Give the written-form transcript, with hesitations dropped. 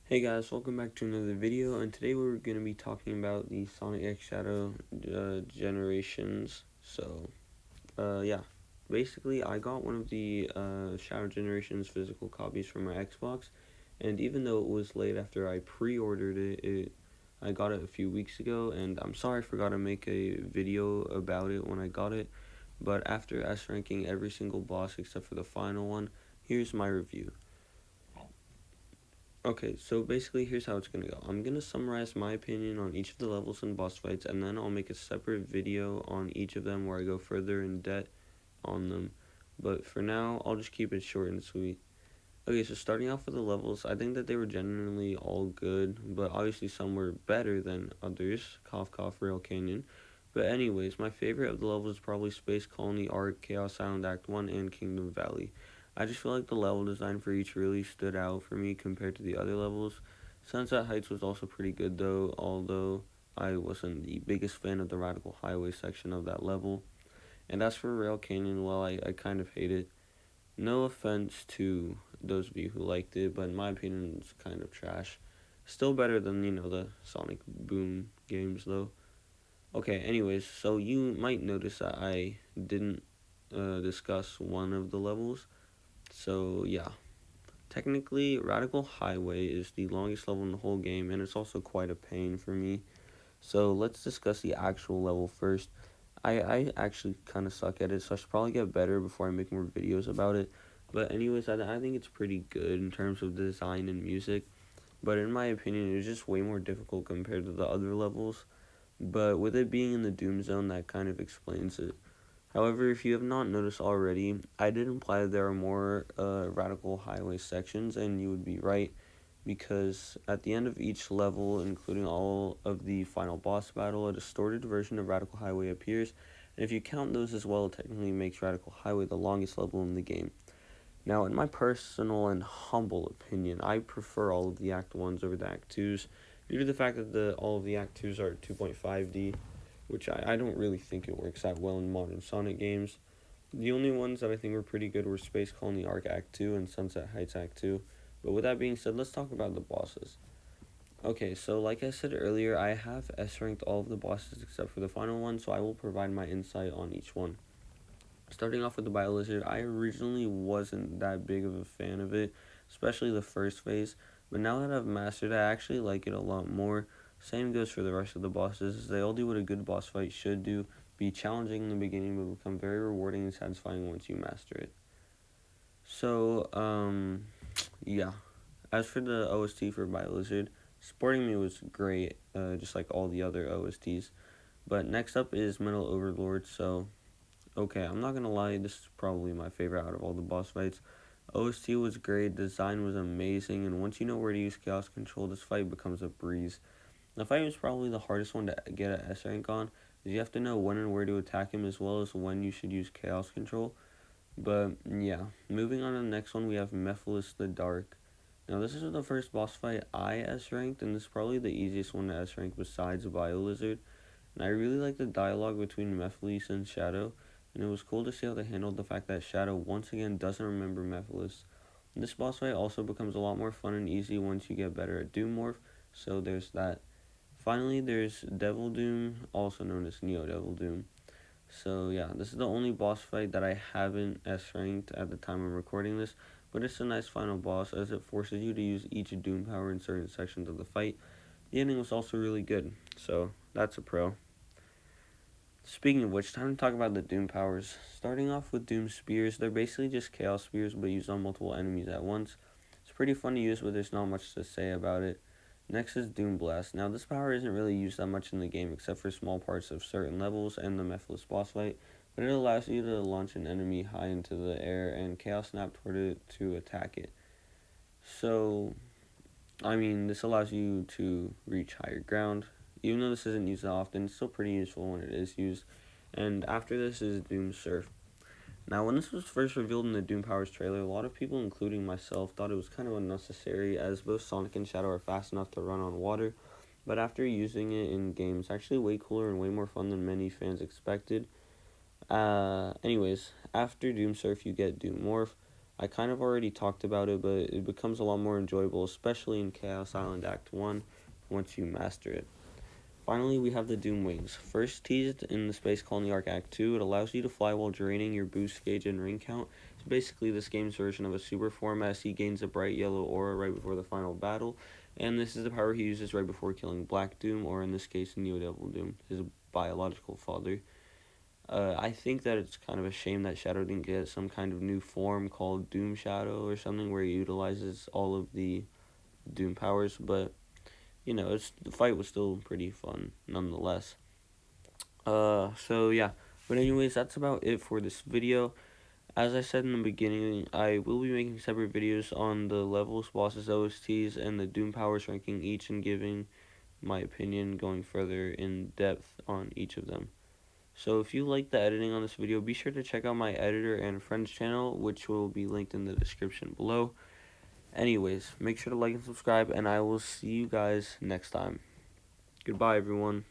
Hey guys, welcome back to another video, and today we're going to be talking about the Sonic X Shadow generations. Yeah, basically I got one of the Shadow Generations physical copies from my Xbox, and even though it was late after I pre-ordered it, I got it a few weeks ago, and I'm sorry I forgot to make a video about it when I got it, but after S-ranking every single boss except for the final one, here's my review. Okay, so basically here's how it's gonna go. I'm gonna summarize my opinion on each of the levels and boss fights, and then I'll make a separate video on each of them where I go further in depth on them. But for now, I'll just keep it short and sweet. Okay, so starting off with the levels, I think that they were generally all good, but obviously some were better than others. Cough Cough Rail Canyon. But anyways, my favorite of the levels is probably Space Colony Arc, Chaos Island Act 1, and Kingdom Valley. I just feel like the level design for each really stood out for me compared to the other levels. Sunset Heights was also pretty good though, although I wasn't the biggest fan of the Radical Highway section of that level. And as for Rail Canyon, well, I kind of hate it. No offense to those of you who liked it, but in my opinion, it's kind of trash. Still better than, the Sonic Boom games, though. Okay, anyways, so you might notice that I didn't discuss one of the levels. So, yeah. Technically, Radical Highway is the longest level in the whole game, and it's also quite a pain for me. So, let's discuss the actual level first. I actually kind of suck at it, so I should probably get better before I make more videos about it. But anyways, I think it's pretty good in terms of design and music. But in my opinion, it's just way more difficult compared to the other levels. But with it being in the Doom Zone, that kind of explains it. However, if you have not noticed already, I did imply that there are more Radical Highway sections, and you would be right, because at the end of each level, including all of the final boss battle, a distorted version of Radical Highway appears, and if you count those as well, it technically makes Radical Highway the longest level in the game. Now, in my personal and humble opinion, I prefer all of the Act 1s over the Act 2s, due to the fact that all of the Act 2s are 2.5D, which I don't really think it works that well in modern Sonic games. The only ones that I think were pretty good were Space Colony Arc Act 2 and Sunset Heights Act 2. But with that being said, let's talk about the bosses. Okay, so like I said earlier, I have S ranked all of the bosses except for the final one, so I will provide my insight on each one. Starting off with the Biolizard, I originally wasn't that big of a fan of it, especially the first phase, but now that I've mastered it, I actually like it a lot more. Same goes for the rest of the bosses. They all do what a good boss fight should do, be challenging in the beginning, but become very rewarding and satisfying once you master it. So, yeah. As for the OST for Biolizard, Sporting Me was great, just like all the other OSTs. But next up is Metal Overlord, so okay, I'm not gonna lie, this is probably my favorite out of all the boss fights. OST was great, design was amazing, and once you know where to use Chaos Control, this fight becomes a breeze. The fight was probably the hardest one to get an S rank on, because you have to know when and where to attack him as well as when you should use Chaos Control. But yeah, moving on to the next one, we have Mephiles the Dark. Now this is the first boss fight I S ranked, and this is probably the easiest one to S rank besides Biolizard. And I really like the dialogue between Mephiles and Shadow, and it was cool to see how they handled the fact that Shadow once again doesn't remember Mephiles. This boss fight also becomes a lot more fun and easy once you get better at Doom Morph, so there's that. Finally, there's Devil Doom, also known as Neo Devil Doom. So yeah, this is the only boss fight that I haven't S ranked at the time of recording this, but it's a nice final boss as it forces you to use each Doom power in certain sections of the fight. The ending was also really good, so that's a pro. Speaking of which, time to talk about the Doom powers. Starting off with Doom Spears, they're basically just Chaos Spears but used on multiple enemies at once. It's pretty fun to use, but there's not much to say about it. Next is Doom Blast. Now, this power isn't really used that much in the game except for small parts of certain levels and the Mephiles boss fight, but it allows you to launch an enemy high into the air and Chaos Snap toward it to attack it. So, this allows you to reach higher ground. Even though this isn't used that often, it's still pretty useful when it is used. And after this is Doom Surf. Now, when this was first revealed in the Doom Powers trailer, a lot of people, including myself, thought it was kind of unnecessary as both Sonic and Shadow are fast enough to run on water. But after using it in games, it's actually way cooler and way more fun than many fans expected. Anyways, after Doom Surf, you get Doom Morph. I kind of already talked about it, but it becomes a lot more enjoyable, especially in Chaos Island Act 1, once you master it. Finally, we have the Doom Wings. First teased in the Space Colony Arc Act 2, it allows you to fly while draining your boost gauge and ring count. It's basically this game's version of a super form, as he gains a bright yellow aura right before the final battle, and this is the power he uses right before killing Black Doom, or in this case, Neo Devil Doom, his biological father. I think that it's kind of a shame that Shadow didn't get some kind of new form called Doom Shadow or something where he utilizes all of the Doom powers, but the fight was still pretty fun nonetheless. So yeah, but anyways, that's about it for this video. As I said in the beginning, I will be making separate videos on the levels, bosses, OSTs, and the Doom powers, ranking each and giving my opinion, going further in depth on each of them. So if you like the editing on this video, be sure to check out my editor and friends channel, which will be linked in the description below. Anyways, make sure to like and subscribe, and I will see you guys next time. Goodbye, everyone.